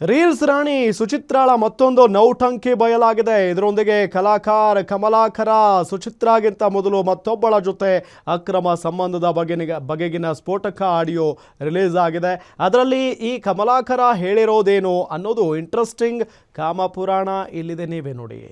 Reels ರಾಣಿ ಸುಚಿತ್ರಾಳ ಮತ್ತೊಂದು ನೌಟಂಕಿ ಬಯಲಾಗಿದೆ. ಇದರೊಂದಿಗೆ ಕಲಾಕಾರ ಕಮಲಾಕರ ಸುಚಿತ್ರಾಗಿಂತ ಮೊದಲು ಮತ್ತೊಬ್ಬಳ ಜೊತೆ ಅಕ್ರಮ ಸಂಬಂಧದ ಬಗೆಗಿನ ಸ್ಫೋಟಕ ಆಡಿಯೋ ರಿಲೀಸ್ ಆಗಿದೆ. ಅದರಲ್ಲಿ ಈ ಕಮಲಾಕರ ಹೇಳಿರೋದೇನು ಅನ್ನೋದು ಇಂಟ್ರೆಸ್ಟಿಂಗ್ ಕಾಮಪುರಾಣ ಇಲ್ಲಿದೆ, ನೀವೇ ನೋಡಿ.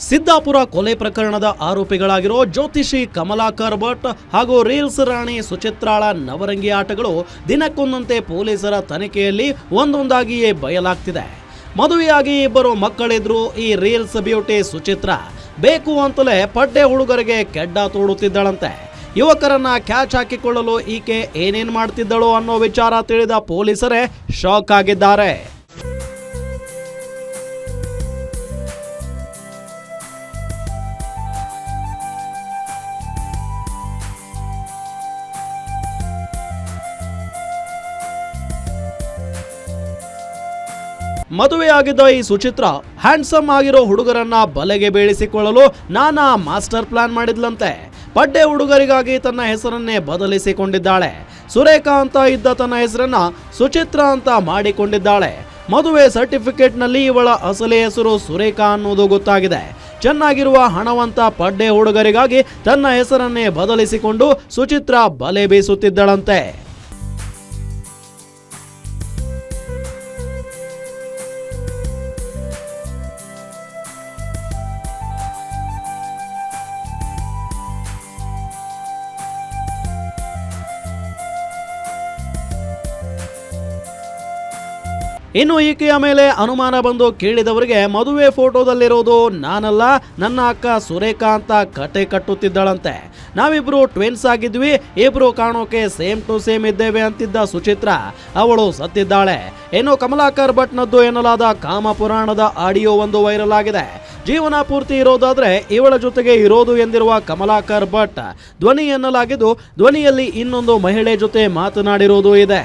ಸಿದ್ದಾಪುರ ಕೊಲೆ ಪ್ರಕರಣದ ಆರೋಪಿಗಳಾಗಿರೋ ಜ್ಯೋತಿಷಿ ಕಮಲಾಕರ್ ಭಟ್ ಹಾಗೂ ರೀಲ್ಸ್ ರಾಣಿ ಸುಚಿತ್ರಾಳ ನವರಂಗಿ ಆಟಗಳು ದಿನಕ್ಕೊಂದಂತೆ ಪೊಲೀಸರ ತನಿಖೆಯಲ್ಲಿ ಒಂದೊಂದಾಗಿಯೇ ಬಯಲಾಗ್ತಿದೆ. ಮದುವೆಯಾಗಿ ಇಬ್ಬರು ಮಕ್ಕಳಿದ್ರು ಈ ರೀಲ್ಸ್ ಬ್ಯೂಟಿ ಸುಚಿತ್ರಾ ಬೇಕು ಅಂತಲೇ ಪಡ್ಡೆ ಹುಡುಗರಿಗೆ ಕೆಡ್ಡ ತೋಡುತ್ತಿದ್ದಳಂತೆ. ಯುವಕರನ್ನ ಕ್ಯಾಚ್ ಹಾಕಿಕೊಳ್ಳಲು ಈಕೆ ಏನೇನ್ ಮಾಡ್ತಿದ್ದಳು ಅನ್ನೋ ವಿಚಾರ ತಿಳಿದ ಪೊಲೀಸರೇ ಶಾಕ್ ಆಗಿದ್ದಾರೆ. ಮದುವೆಯಾಗಿದ್ದ ಈ ಸುಚಿತ್ರಾ ಹ್ಯಾಂಡ್ಸಮ್ ಆಗಿರೋ ಹುಡುಗರನ್ನ ಬಲೆಗೆ ಬೀಳಿಸಿಕೊಳ್ಳಲು ನಾನಾ ಮಾಸ್ಟರ್ ಪ್ಲಾನ್ ಮಾಡಿದ್ಲಂತೆ. ಪಡ್ಡೆ ಹುಡುಗರಿಗಾಗಿ ತನ್ನ ಹೆಸರನ್ನೇ ಬದಲಿಸಿಕೊಂಡಿದ್ದಾಳೆ. ಸುರೇಖಾ ಅಂತ ಇದ್ದ ತನ್ನ ಹೆಸರನ್ನ ಸುಚಿತ್ರಾ ಅಂತ ಮಾಡಿಕೊಂಡಿದ್ದಾಳೆ. ಮದುವೆ ಸರ್ಟಿಫಿಕೇಟ್ ನಲ್ಲಿ ಇವಳ ಅಸಲಿ ಹೆಸರು ಸುರೇಖಾ ಅನ್ನೋದು ಗೊತ್ತಾಗಿದೆ. ಚೆನ್ನಾಗಿರುವ ಹಣವಂತ ಪಡ್ಡೆ ಹುಡುಗರಿಗಾಗಿ ತನ್ನ ಹೆಸರನ್ನೇ ಬದಲಿಸಿಕೊಂಡು ಸುಚಿತ್ರಾ ಬಲೆ ಬೀಸುತ್ತಿದ್ದಳಂತೆ. ಇನ್ನು ಈಕೆಯ ಮೇಲೆ ಅನುಮಾನ ಬಂದು ಕೇಳಿದವರಿಗೆ ಮದುವೆ ಫೋಟೋದಲ್ಲಿರೋದು ನಾನಲ್ಲ, ನನ್ನ ಅಕ್ಕ ಸುರೇಖಾ ಅಂತ ಕತೆ ಕಟ್ಟುತ್ತಿದ್ದಳಂತೆ. ನಾವಿಬ್ರು ಟ್ವಿನ್ಸ್ ಆಗಿದ್ವಿ, ಇಬ್ರು ಕಾಣೋಕೆ ಸೇಮ್ ಟು ಸೇಮ್ ಇದ್ದೇವೆ ಅಂತಿದ್ದ ಸುಚಿತ್ರಾ ಅವಳು ಸತ್ತಿದ್ದಾಳೆ. ಇನ್ನು ಕಮಲಾಕರ್ ಭಟ್ನದ್ದು ಎನ್ನಲಾದ ಕಾಮಪುರಾಣದ ಆಡಿಯೋ ಒಂದು ವೈರಲ್ ಆಗಿದೆ. ಜೀವನ ಪೂರ್ತಿ ಇರೋದಾದ್ರೆ ಇವಳ ಜೊತೆಗೆ ಇರೋದು ಎಂದಿರುವ ಕಮಲಾಕರ್ ಭಟ್ ಧ್ವನಿ ಎನ್ನಲಾಗಿದ್ದು, ಧ್ವನಿಯಲ್ಲಿ ಇನ್ನೊಂದು ಮಹಿಳೆ ಜೊತೆ ಮಾತನಾಡಿರೋದು ಇದೆ.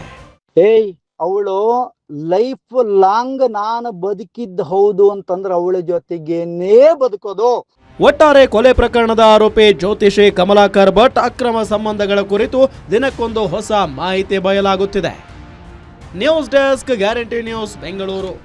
ಅವಳು ಲೈಫ್ ಲಾಂಗ್ ನಾನು ಬದುಕಿದ್ದು ಹೌದು ಅಂತಂದ್ರೆ ಅವಳ ಜೊತೆಗೇನೇ ಬದುಕೋದು. ಒಟ್ಟಾರೆ ಕೊಲೆ ಪ್ರಕರಣದ ಆರೋಪಿ ಜ್ಯೋತಿಷಿ ಕಮಲಾಕರ್ ಭಟ್ ಅಕ್ರಮ ಸಂಬಂಧಗಳ ಕುರಿತು ದಿನಕ್ಕೊಂದು ಹೊಸ ಮಾಹಿತಿ ಬಯಲಾಗುತ್ತಿದೆ. News desk, guarantee news, Bengaluru.